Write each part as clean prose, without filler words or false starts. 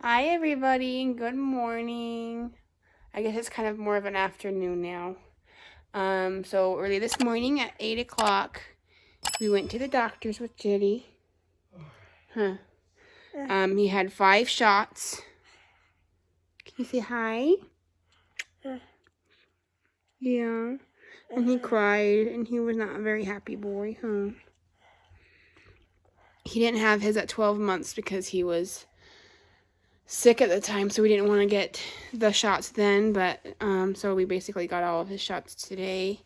Hi everybody, good morning. I guess it's kind of more of an afternoon now. So early this morning at 8 o'clock, we went to the doctor's with Jetty. He had 5 shots. Can you say hi? Yeah. And he cried, and he was not a very happy boy, He didn't have his at 12 months because he was sick at the time, so we didn't want to get the shots then, but so we basically got all of his shots today.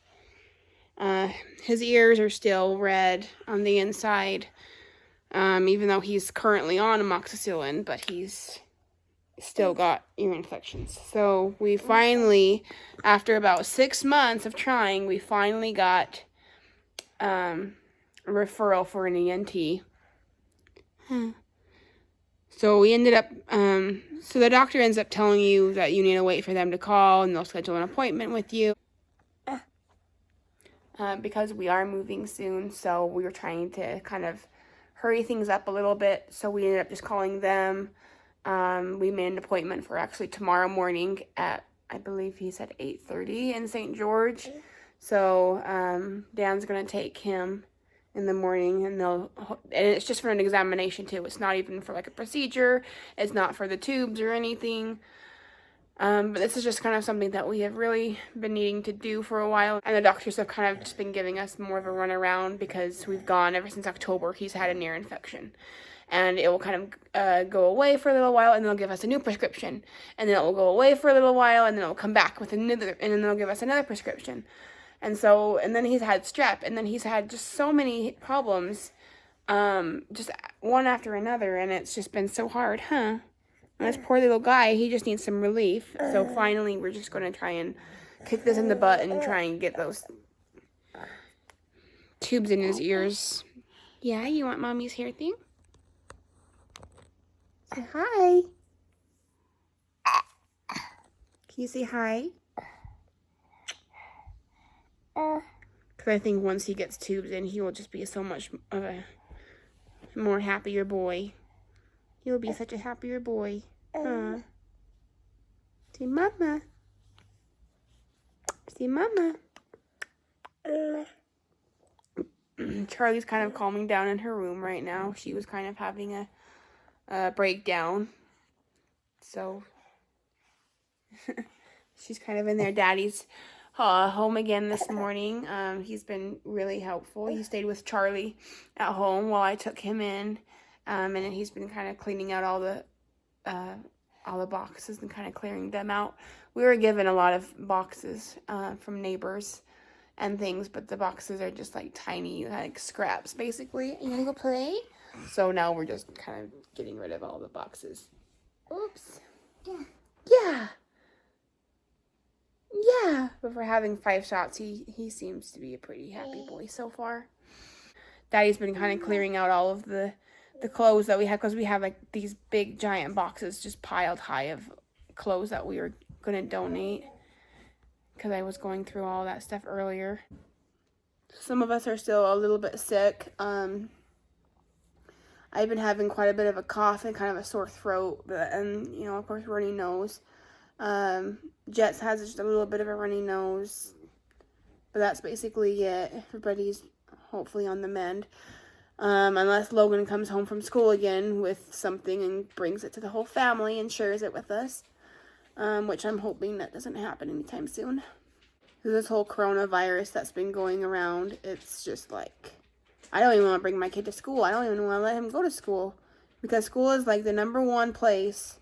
His ears are still red on the inside, even though he's currently on amoxicillin, but he's still got ear infections. So we finally, after about 6 months of trying, we finally got a referral for an ENT. So we ended up, so the doctor ends up telling you that you need to wait for them to call and they'll schedule an appointment with you. Because we are moving soon, so we were trying to kind of hurry things up a little bit, so we ended up just calling them. We made an appointment for actually tomorrow morning at, I believe he said 8:30 in St. George. So Dan's going to take him in the morning, and it's just for an examination too. It's not even for like a procedure. It's not for the tubes or anything. But this is just kind of something that we have really been needing to do for a while. And the doctors have kind of just been giving us more of a runaround because we've gone ever since October. He's had an ear infection. And it will kind of go away for a little while, and they'll give us a new prescription. And then it will go away for a little while, and then it will come back with another, and then they'll give us another prescription. And then he's had strep, and then he's had just so many problems, just one after another, and it's just been so hard, And this poor little guy, he just needs some relief. So finally, we're just going to try and kick this in the butt and try and get those tubes in his ears. Yeah, you want mommy's hair thing? Say hi. Can you say hi? Because I think once he gets tubes in, he will just be so much of a more happier boy. He will be such a happier boy. Say mama. Say mama. Charlie's kind of calming down in her room right now. She was kind of having a breakdown. So she's kind of in there. Daddy's home again this morning. He's been really helpful. He stayed with Charlie at home while I took him in. And then he's been kind of cleaning out all the boxes and kind of clearing them out. We were given a lot of boxes from neighbors and things, but the boxes are just like tiny, like scraps, basically. You wanna go play? So now we're just kind of getting rid of all the boxes. Oops. Yeah. But for having 5 shots, he seems to be a pretty happy boy so far. Daddy's been kind of clearing out all of the clothes that we have, because we have like these big giant boxes just piled high of clothes that we were going to donate, because I was going through all that stuff earlier. Some of us are still a little bit sick. I've been having quite a bit of a cough and kind of a sore throat, and of course runny nose. Jett has just a little bit of a runny nose, but that's basically it. Everybody's hopefully on the mend. Unless Logan comes home from school again with something and brings it to the whole family and shares it with us, which I'm hoping that doesn't happen anytime soon. This whole coronavirus that's been going around, it's just like, I don't even want to bring my kid to school. I don't even want to let him go to school, because school is like the #1 place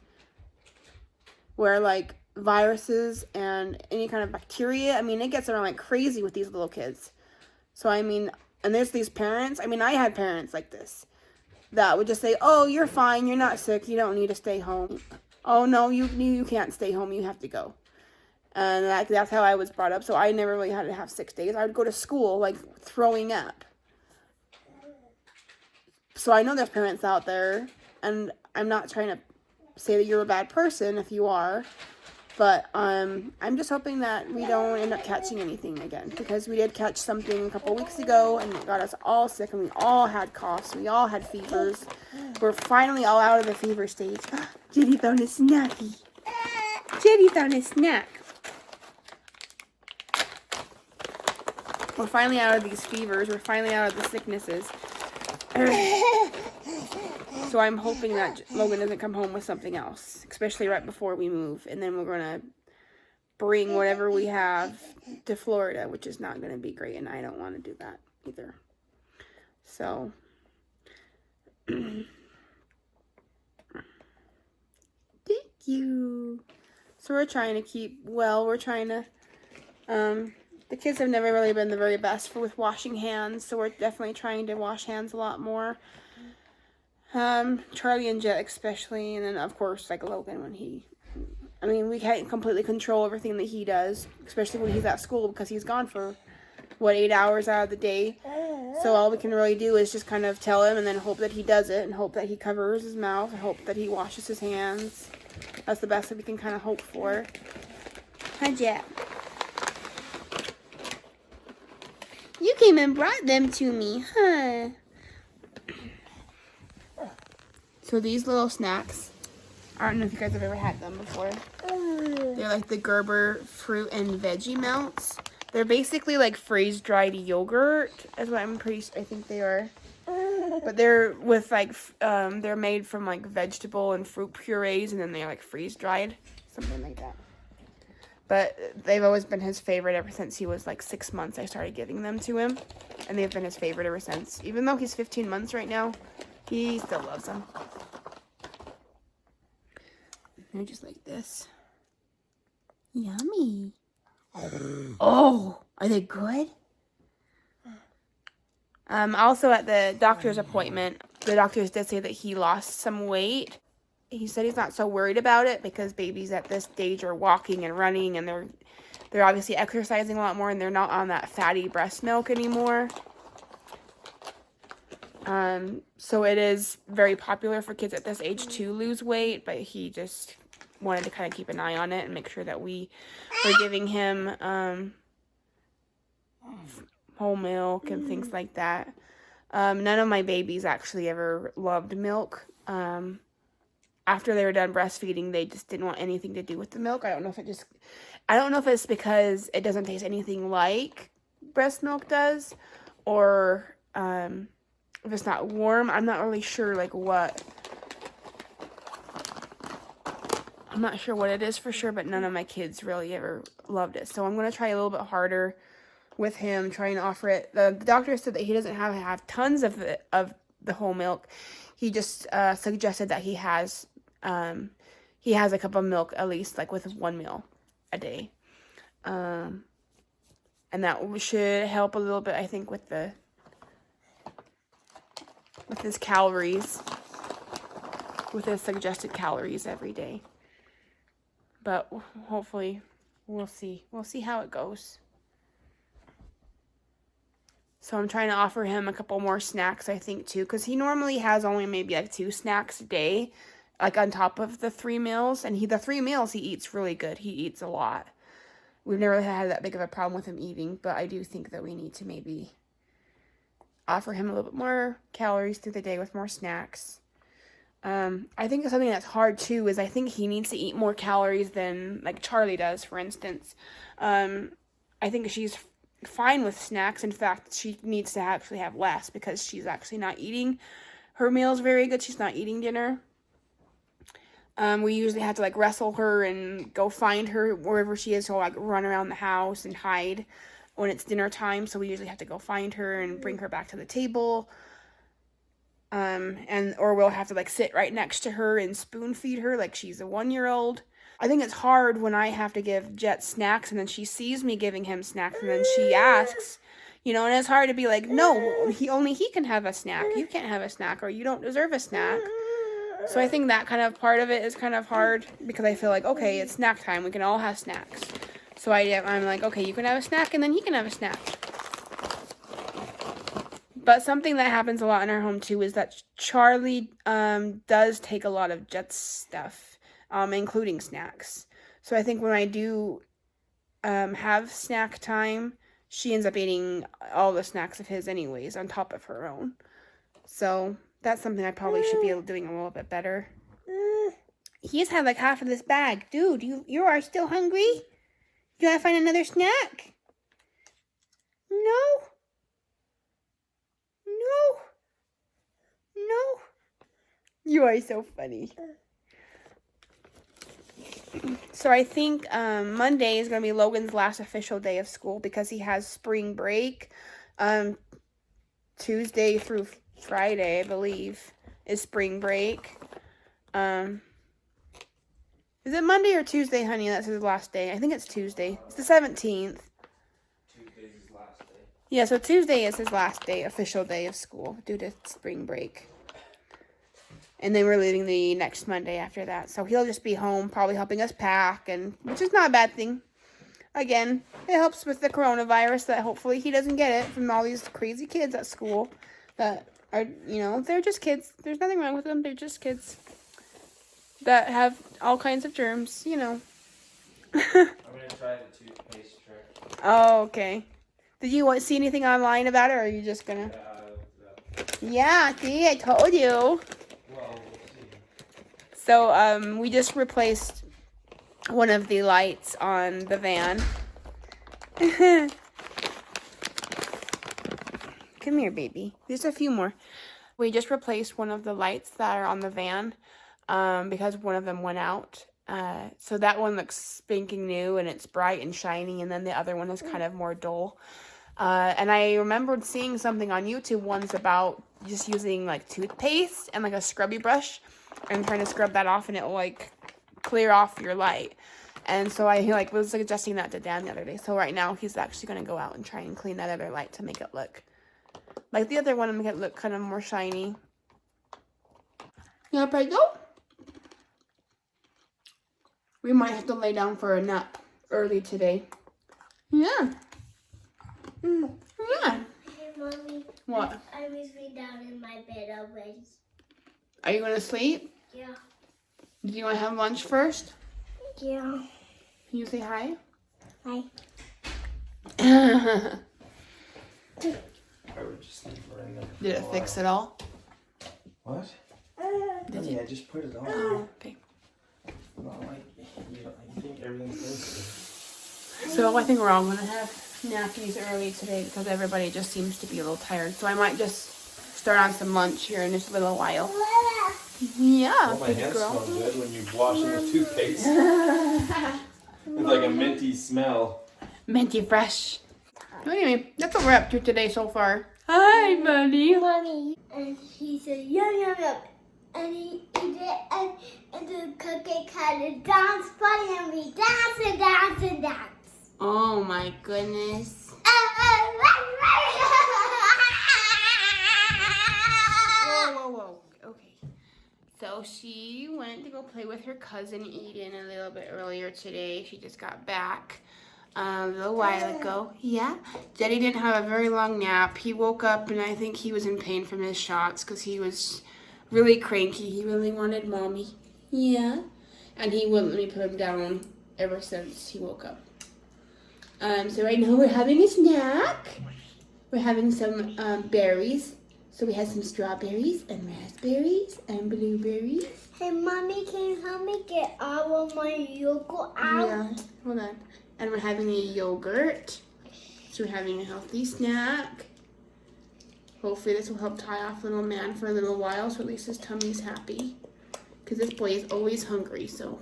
where like viruses and any kind of bacteria, it gets around like crazy with these little kids. So and there's these parents, I had parents like this that would just say, oh, you're fine, you're not sick, you don't need to stay home. Oh no, you can't stay home, you have to go. And that's how I was brought up. So I never really had to have 6 days. I would go to school like throwing up. So I know there's parents out there, and I'm not trying to say that you're a bad person if you are, But I'm just hoping that we don't end up catching anything again, because we did catch something a couple weeks ago and it got us all sick, and we all had coughs, we all had fevers. We're finally all out of the fever stage. Jetty found a snacky. Jetty found a snack. We're finally out of these fevers. We're finally out of the sicknesses. So I'm hoping that Logan doesn't come home with something else, especially right before we move. And then we're going to bring whatever we have to Florida, which is not going to be great. And I don't want to do that either. So, thank you. So we're trying to keep well. We're trying to, the kids have never really been the very best with washing hands. So we're definitely trying to wash hands a lot more. Charlie and Jett especially, and then of course like Logan when we can't completely control everything that he does, especially when he's at school, because he's gone for 8 hours out of the day. So all we can really do is just kind of tell him and then hope that he does it, and hope that he covers his mouth, and hope that he washes his hands. That's the best that we can kind of hope for. Hi, Jett. You came and brought them to me, huh? So these little snacks, I don't know if you guys have ever had them before. They're like the Gerber fruit and veggie melts. They're basically like freeze-dried yogurt, is what I think they are. But they're with like, they're made from like vegetable and fruit purees, and then they're like freeze-dried, something like that. But they've always been his favorite ever since he was like 6 months. I started giving them to him, and they've been his favorite ever since. Even though he's 15 months right now, he still loves them. They're just like this. Yummy. Oh, are they good? Also at the doctor's appointment, the doctors did say that he lost some weight. He said he's not so worried about it because babies at this stage are walking and running, and they're obviously exercising a lot more, and they're not on that fatty breast milk anymore. So it is very popular for kids at this age to lose weight, but he just wanted to kind of keep an eye on it and make sure that we were giving him whole milk and things like that. None of my babies actually ever loved milk. After they were done breastfeeding, they just didn't want anything to do with the milk. I don't know if it's because it doesn't taste anything like breast milk does, or if it's not warm. I'm not really sure I'm not sure what it is for sure, but none of my kids really ever loved it. So I'm going to try a little bit harder with him, trying to offer it. The doctor said that he doesn't have tons of the whole milk. He just suggested that he has a cup of milk at least, like with 1 meal a day. And that should help a little bit, I think, with his calories, with his suggested calories every day. But hopefully, we'll see. We'll see how it goes. So I'm trying to offer him a couple more snacks, I think, too, because he normally has only maybe like 2 snacks a day, like on top of the 3 meals. And the 3 meals he eats really good. He eats a lot. We've never had that big of a problem with him eating, but I do think that we need to maybe offer him a little bit more calories through the day with more snacks. I think something that's hard too is I think he needs to eat more calories than like Charlie does, for instance. I think she's fine with snacks. In fact, she needs to actually have less because she's actually not eating her meals very good. She's not eating dinner. We usually have to like wrestle her and go find her wherever she is. So like run around the house and hide when it's dinner time. So we usually have to go find her and bring her back to the table. Or we'll have to like sit right next to her and spoon feed her like she's a 1-year-old. I think it's hard when I have to give Jett snacks and then she sees me giving him snacks and then she asks, and it's hard to be like, no, he can have a snack. You can't have a snack, or you don't deserve a snack. So I think that kind of part of it is kind of hard because I feel like, okay, it's snack time. We can all have snacks. So I'm like, okay, you can have a snack and then he can have a snack. But something that happens a lot in our home too is that Charlie does take a lot of Jett's stuff, including snacks. So I think when I do have snack time, she ends up eating all the snacks of his anyways on top of her own. So that's something I probably should be doing a little bit better. He's had like half of this bag. Dude, you are still hungry? You want to find another snack? No. No. No. You are so funny. So I think Monday is going to be Logan's last official day of school because he has spring break. Tuesday through Friday, I believe, is spring break. Is it Monday or Tuesday, honey? That's his last day. I think it's Tuesday. It's the 17th. Tuesday's his last day. Yeah, so Tuesday is his last day, official day of school due to spring break. And then we're leaving the next Monday after that. So he'll just be home, probably helping us pack, which is not a bad thing. Again, it helps with the coronavirus that hopefully he doesn't get it from all these crazy kids at school that are, they're just kids. There's nothing wrong with them. They're just kids that have all kinds of germs, I'm going to try the toothpaste trick. Oh, okay. Did you see anything online about it, or are you just going to? Yeah, see, I told you. Well, we'll see. So, we just replaced one of the lights on the van. Come here, baby. There's a few more. We just replaced one of the lights that are on the van because one of them went out. So that one looks spanking new and it's bright and shiny, and then the other one is kind of more dull. And I remembered seeing something on YouTube once about just using like toothpaste and like a scrubby brush and trying to scrub that off, and it will like clear off your light. And so I was suggesting that to Dan the other day. So right now he's actually going to go out and try and clean that other light to make it look like the other one and make it look kind of more shiny. You want to play though? We might have to lay down for a nap early today. Yeah. Yeah. Hey, Mommy. What? I was down in my bed already. Are you going to sleep? Yeah. Do you want to have lunch first? Yeah. Can you say hi? Hi. I would just leave her in there. Did it fix it all? What? Did Honey, I just put it on. Oh, okay. Not like you think everything's good. So I think we're all going to have nappies early today because everybody just seems to be a little tired. So I might just start on some lunch here in just a little while. Yeah, Well, my big hands girl. smell good when you wash them with toothpaste. It's like a minty smell. Minty fresh. Anyway, that's what we're up to today so far. Hi, buddy. Mommy. And he said, yum, yum, yum. And he ate it, and the cookie kind of danced funny, and we dance and dance and dance. Oh my goodness. Whoa. Okay. So she went to go play with her cousin Eden a little bit earlier today. She just got back a little while ago. Yeah. Jetty didn't have a very long nap. He woke up and I think he was in pain from his shots because he was really cranky. He really wanted mommy. Yeah. And he wouldn't let me put him down ever since he woke up. So right now we're having a snack. We're having some berries. So we have some strawberries and raspberries and blueberries. Hey, Mommy, can you help me get all of my yogurt out? Yeah, hold on. And we're having a yogurt. So we're having a healthy snack. Hopefully this will help tie off little man for a little while so at least his tummy's happy. Because this boy is always hungry, so.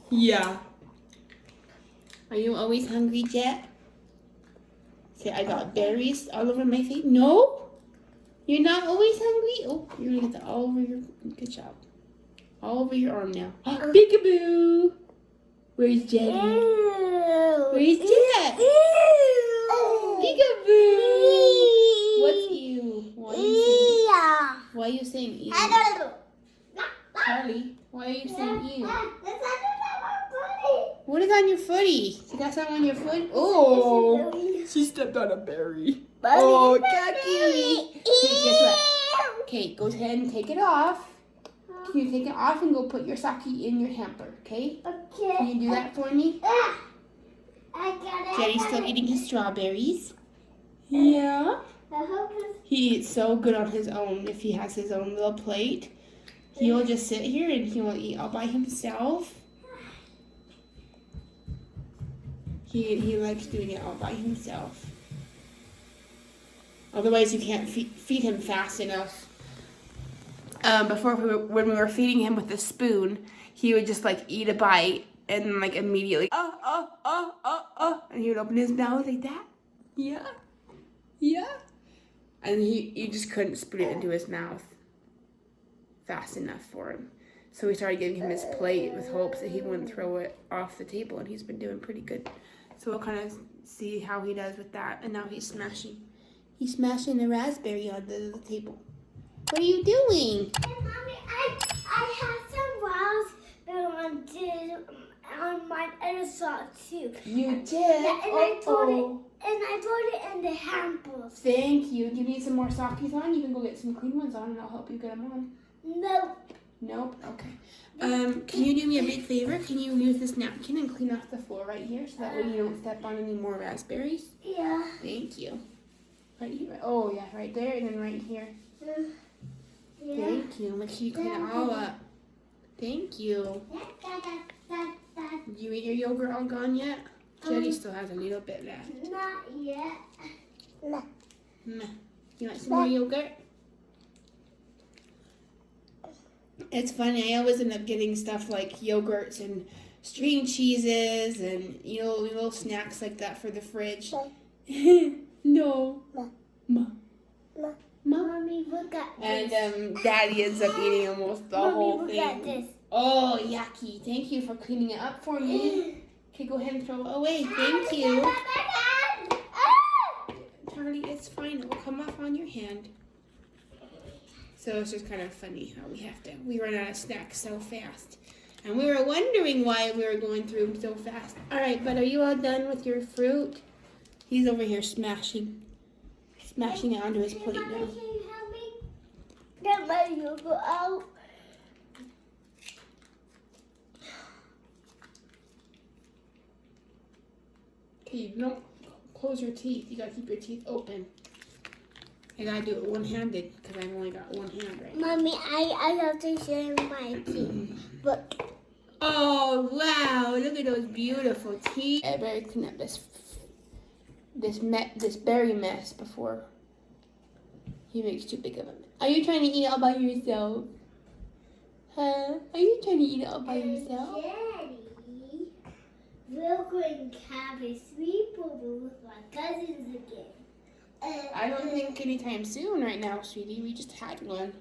Yeah. Are you always hungry, Jett? Say, I got berries all over my face. No? You're not always hungry? Oh, you're going to get that all over your... Good job. All over your arm now. Peekaboo! Where's Jetty? Where's Jett? Peekaboo! What's ew? Why are you saying ew? Charlie, why are you saying ew? What is on your footy? You got something on your foot? Oh, she stepped on a berry. Oh, Kaki. Okay, guess what? Okay, go ahead and take it off. Can you take it off and go put your Saki in your hamper, okay? Okay. Can you do that for me? I got it. Jetty's still eating his strawberries. Yeah. I hope it's... He eats so good on his own. If he has his own little plate, he will just sit here and he will eat all by himself. He likes doing it all by himself. Otherwise, you can't feed him fast enough. Before, when we were feeding him with a spoon, he would just like eat a bite and then like immediately, and he would open his mouth like that. Yeah, yeah. And you just couldn't spoon it into his mouth fast enough for him. So we started giving him his plate with hopes that he wouldn't throw it off the table, and he's been doing pretty good. So we'll kind of see how he does with that. And now he's smashing the raspberry on the table. What are you doing? Hey, Mommy, I have some raspberry on my other sauce too. You did? Yeah, and I put it in the hamper. Thank you. Do you need some more Sakis on? You can go get some clean ones on and I'll help you get them on. Nope. Nope? Okay. Can you do me a big favor? Can you use this napkin and clean off the floor right here so that way you don't step on any more raspberries? Yeah. Thank you. Right here. Oh, yeah, right there and then right here. Yeah. Thank you. Make sure you clean it all up. Thank you. Did you eat your yogurt all gone yet? Jetty still has a little bit left. Not yet. No. You want some more yogurt? It's funny. I always end up getting stuff like yogurts and string cheeses and, you know, little snacks like that for the fridge. No. Ma. Mommy, look at this. And Daddy ends up eating almost the whole Mommy, thing. look at this. Oh, yucky. Thank you for cleaning it up for me. Okay, go ahead and throw it away. Thank you. Charlie, it's fine. It will come off on your hand. So it's just kind of funny how we run out of snacks so fast. And we were wondering why we were going through them so fast. All right, but are you all done with your fruit? He's over here smashing it onto his plate now. Can you help me get my yogurt out? Okay, you don't close your teeth. You gotta keep your teeth open. I gotta do it one-handed because I've only got one hand right now. Mommy, I have to share my teeth. Look. Oh, wow. Look at those beautiful teeth. I better clean up this berry mess before he makes too big of a mess. Are you trying to eat it all by yourself? Huh? Are you trying to eat it all by yourself? Daddy, we're going to have a sleepover with my cousins again. I don't think anytime soon right now, sweetie. We just had one.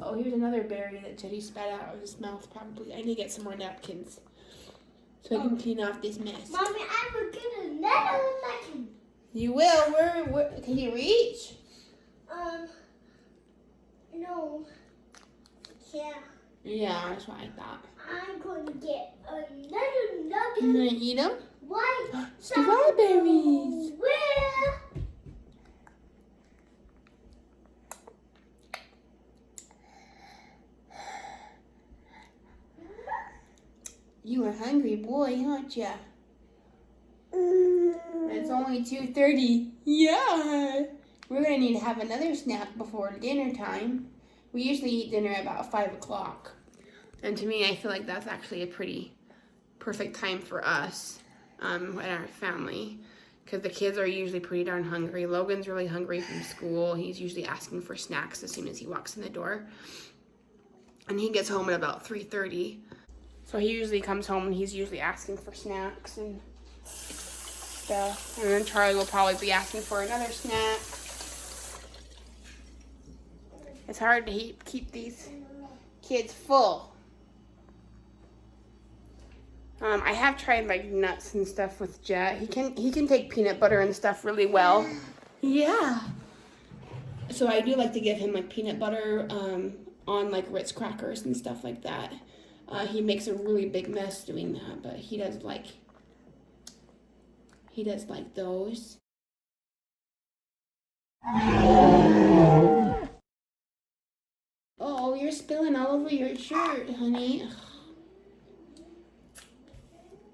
Oh, here's another berry that Jetty spat out of his mouth probably. I need to get some more napkins so I can clean off this mess. Mommy, I will get another napkin. You will? Where can you reach? No. Yeah. Yeah, that's what I thought. I'm going to get another You nugget. gonna eat them? Why? Strawberries. Where? You a hungry boy, aren't ya? It's only 2:30. Yeah. We're gonna need to have another snack before dinner time. We usually eat dinner about 5 o'clock. And to me, I feel like that's actually a pretty perfect time for us and our family. Because the kids are usually pretty darn hungry. Logan's really hungry from school. He's usually asking for snacks as soon as he walks in the door. And he gets home at about 3:30. So he usually comes home and he's usually asking for snacks and stuff. And then Charlie will probably be asking for another snack. It's hard to keep these kids full. I have tried like nuts and stuff with Jett. He can take peanut butter and stuff really well. Yeah. So I do like to give him like peanut butter on like Ritz crackers and stuff like that. He makes a really big mess doing that, but he does like those. Oh, you're spilling all over your shirt, honey.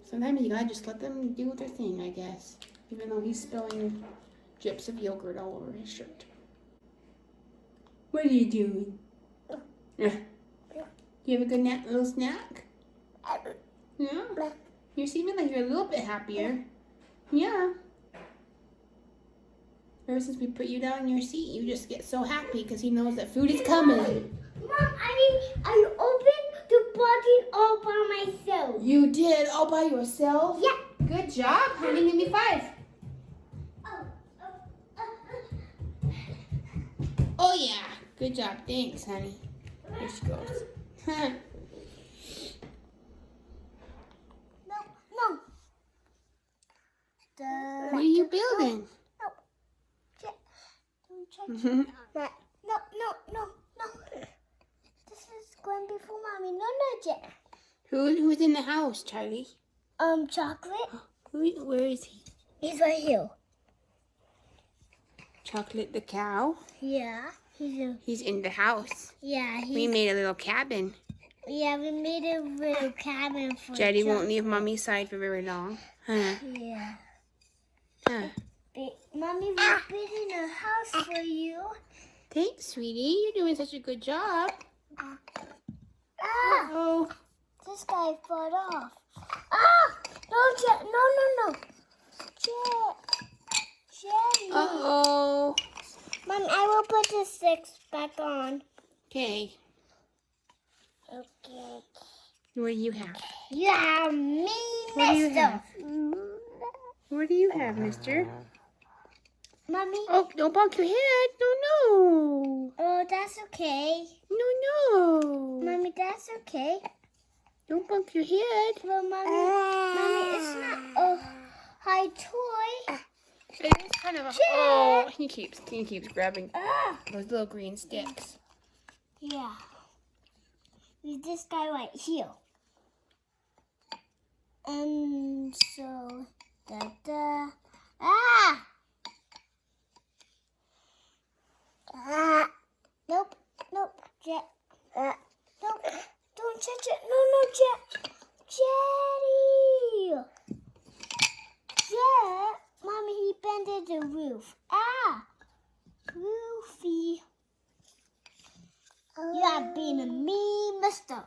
Sometimes you gotta just let them do their thing, I guess. Even though he's spilling drips of yogurt all over his shirt. What are you doing? You have a good little snack? Yeah? You're seeming like you're a little bit happier. Yeah. Ever since we put you down in your seat, you just get so happy because he knows that food is coming. Mom, I opened the button all by myself. You did all by yourself? Yeah. Good job, honey. Give me 5. Oh yeah. Good job. Thanks, honey. There she goes. No. What are you building? No. This is going before Mommy. No, Jett. Who's in the house, Charlie? Chocolate. Where is he? He's right here. Chocolate the cow? Yeah. He's in the house. Yeah. We made a little cabin. Yeah, we made a little cabin for Jetty won't Chocolate. leave Mommy's side for very long. Huh? Yeah. Huh. Mommy, we building a house for you. Thanks, sweetie. You're doing such a good job. Uh-oh. This guy fell off. No, Jett. No. Jetty. Uh-oh. Mom, I will put the sticks back on. Okay. Okay. What do you have? You have me, What do you mister. have? What do you have, mister? Mommy. Oh, don't bonk your head. No. Oh, that's okay. No. Mommy, that's okay. Don't bump your head. Well, Mommy, it's not a high toy. It is kind of a... Oh, he keeps grabbing those little green sticks. Yeah. There's this guy right here. And so, Nope, Jett. Nope, don't touch it. No, Jett. Jetty. Jett. Mommy, he bended the roof. Roofy. You have been a mean mister.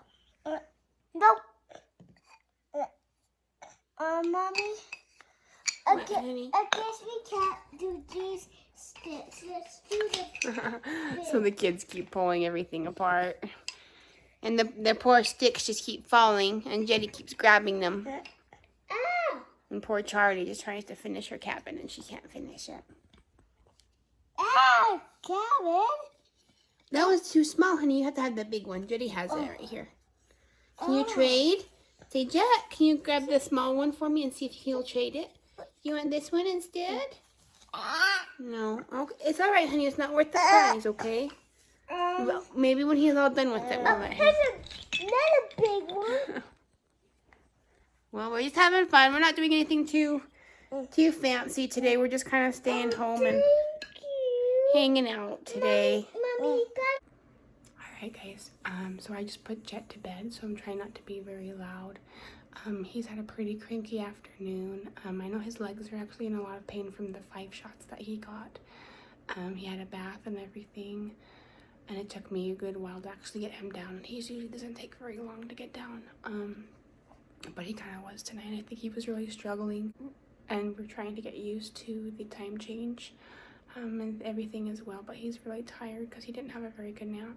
Nope. Mommy. What, honey? I guess we can't do these sticks. Let's do the... So the kids keep pulling everything apart. And the poor sticks just keep falling, and Jetty keeps grabbing them. And poor Charlie just tries to finish her cabin, and she can't finish it. Cabin? That was too small, honey. You have to have the big one. Jetty has it right here. Can you trade? Say, Jett, can you grab the small one for me and see if he'll trade it? You want this one instead? No. Okay. It's all right, honey. It's not worth the price, okay? Well, maybe when he's all done with it, we'll let him. There's another big one. Well, we're just having fun. We're not doing anything too fancy today. We're just kind of staying home and hanging out today. Mommy, Alright guys, so I just put Jett to bed, so I'm trying not to be very loud. He's had a pretty cranky afternoon. I know his legs are actually in a lot of pain from the 5 shots that he got. He had a bath and everything, and it took me a good while to actually get him down. He usually doesn't take very long to get down, but he kind of was tonight. I think he was really struggling, and we're trying to get used to the time change and everything as well, but he's really tired because he didn't have a very good nap.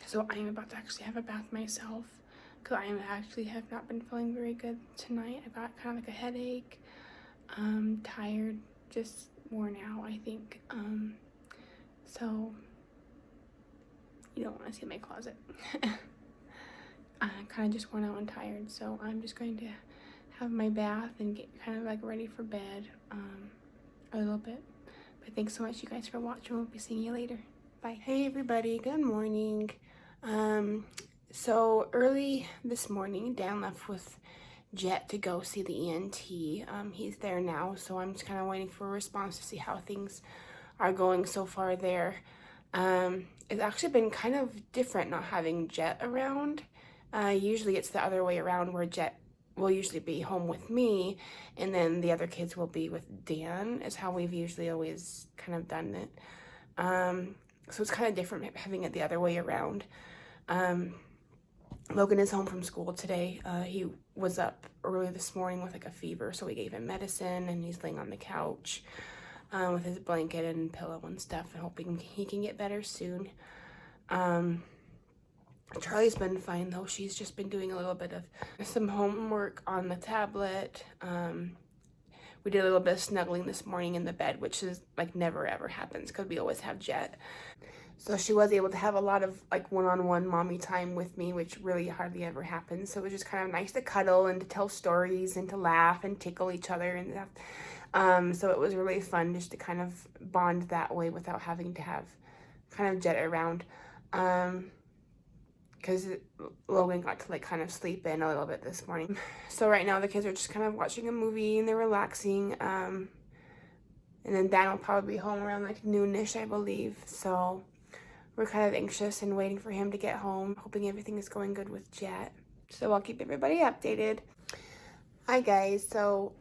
So I am about to actually have a bath myself because I have not been feeling very good tonight. I got kind of like a headache, tired, just worn out, I think. So you don't want to see my closet. I'm kind of just worn out and tired, so I'm just going to have my bath and get kind of like ready for bed a little bit. But thanks so much, you guys, for watching. We'll be seeing you later. Bye. Hey everybody, good morning. So early this morning, Dan left with Jett to go see the ENT. He's there now, so I'm just kind of waiting for a response to see how things are going so far there. It's actually been kind of different not having Jett around. Usually it's the other way around where Jett will usually be home with me and then the other kids will be with Dan, is how we've usually always kind of done it. So it's kind of different having it the other way around. Logan is home from school today. He was up early this morning with like a fever, so we gave him medicine and he's laying on the couch with his blanket and pillow and stuff and hoping he can get better soon. Charlie's been fine though. She's just been doing a little bit of some homework on the tablet. We did a little bit of snuggling this morning in the bed, which is like never ever happens because we always have Jett. So she was able to have a lot of like one-on-one mommy time with me, which really hardly ever happens. So it was just kind of nice to cuddle and to tell stories and to laugh and tickle each other and stuff. So it was really fun just to kind of bond that way without having to have kind of Jett around. Because Logan got to like kind of sleep in a little bit this morning. So right now the kids are just kind of watching a movie and they're relaxing. And then Dan will probably be home around like noonish, I believe. So we're kind of anxious and waiting for him to get home, hoping everything is going good with Jett. So I'll keep everybody updated. Hi guys, so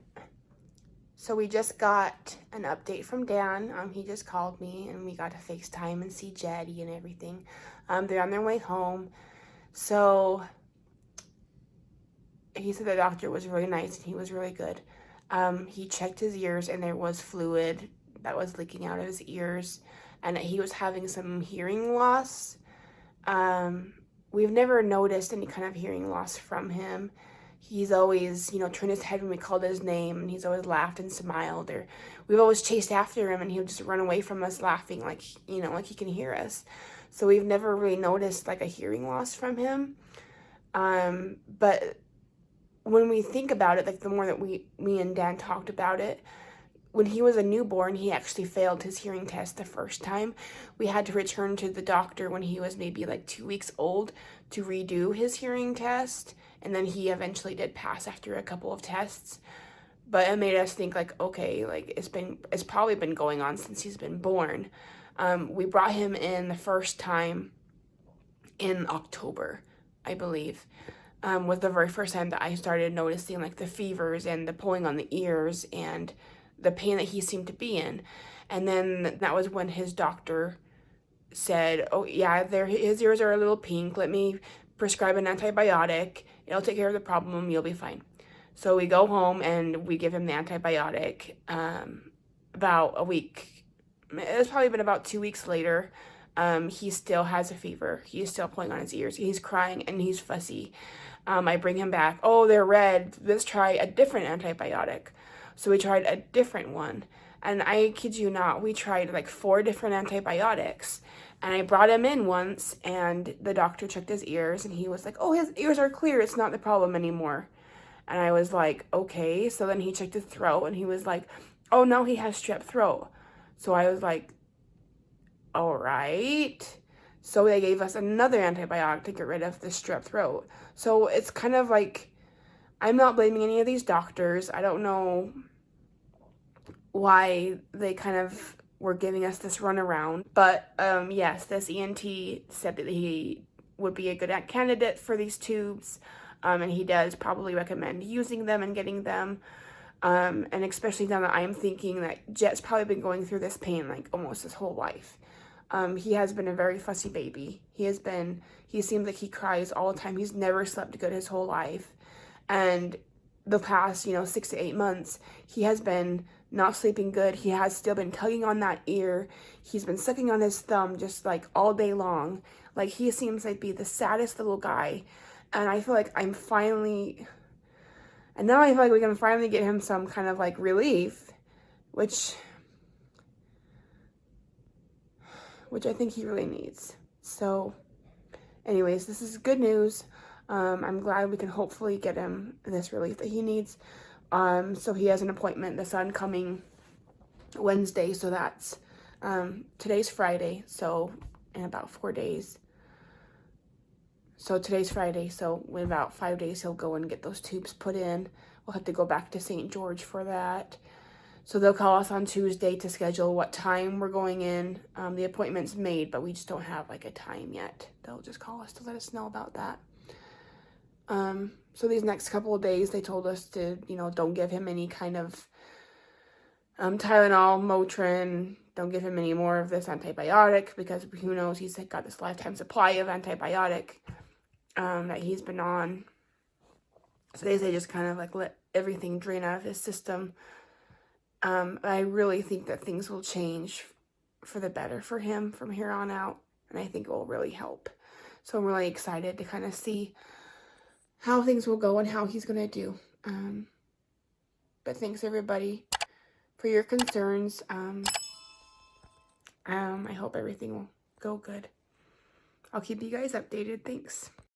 we just got an update from Dan. He just called me and we got to FaceTime and see Jetty and everything. They're on their way home. So he said the doctor was really nice and he was really good. He checked his ears and there was fluid that was leaking out of his ears and that he was having some hearing loss. We've never noticed any kind of hearing loss from him. He's always, turned his head when we called his name and he's always laughed and smiled, or we've always chased after him and he'll just run away from us laughing like he can hear us. So we've never really noticed like a hearing loss from him. But when we think about it, like the more that me and Dan talked about it, when he was a newborn, he actually failed his hearing test the first time. We had to return to the doctor when he was maybe like 2 weeks old to redo his hearing test. And then he eventually did pass after a couple of tests. But it made us think like, okay, like it's probably been going on since he's been born. We brought him in the first time in October, I believe. Was the very first time that I started noticing like the fevers and the pulling on the ears and the pain that he seemed to be in. And then that was when his doctor said, oh yeah, his ears are a little pink. Let me prescribe an antibiotic. It'll take care of the problem. You'll be fine. So we go home and we give him the antibiotic. About a week. It's probably been about 2 weeks later. He still has a fever. He's still pulling on his ears. He's crying and he's fussy. I bring him back. Oh, they're red. Let's try a different antibiotic. So we tried a different one. And I kid you not, we tried like 4 different antibiotics. And I brought him in once and the doctor checked his ears and he was like, oh, his ears are clear. It's not the problem anymore. And I was like, okay. So then he checked his throat and he was like, oh, no, he has strep throat. So I was like, all right. So they gave us another antibiotic to get rid of the strep throat. So it's kind of like, I'm not blaming any of these doctors. I don't know why they kind of were giving us this runaround. But yes, this ENT said that he would be a good candidate for these tubes. And he does probably recommend using them and getting them. And especially now that I'm thinking that Jett's probably been going through this pain like almost his whole life. He has been a very fussy baby. He seems like he cries all the time. He's never slept good his whole life. And the past, 6 to 8 months, he has been not sleeping good. He has still been tugging on that ear. He's been sucking on his thumb just like all day long. Like he seems like be the saddest little guy. And I feel like now I feel like we can finally get him some kind of like relief, which I think he really needs. So anyways, this is good news. I'm glad we can hopefully get him this relief that he needs. So he has an appointment this oncoming Wednesday. So that's, today's Friday. So in about 4 days. So today's Friday, so in about 5 days he'll go and get those tubes put in. We'll have to go back to St. George for that. So they'll call us on Tuesday to schedule what time we're going in. The appointment's made, but we just don't have like a time yet. They'll just call us to let us know about that. So these next couple of days, they told us to, you know, don't give him any kind of Tylenol, Motrin. Don't give him any more of this antibiotic because who knows, he's got this lifetime supply of antibiotic that he's been on. So they say just kind of like let everything drain out of his system. I really think that things will change for the better for him from here on out, and I think it will really help. So I'm really excited to kind of see how things will go and how he's going to do. But thanks everybody for your concerns. I hope everything will go good. I'll keep you guys updated. Thanks.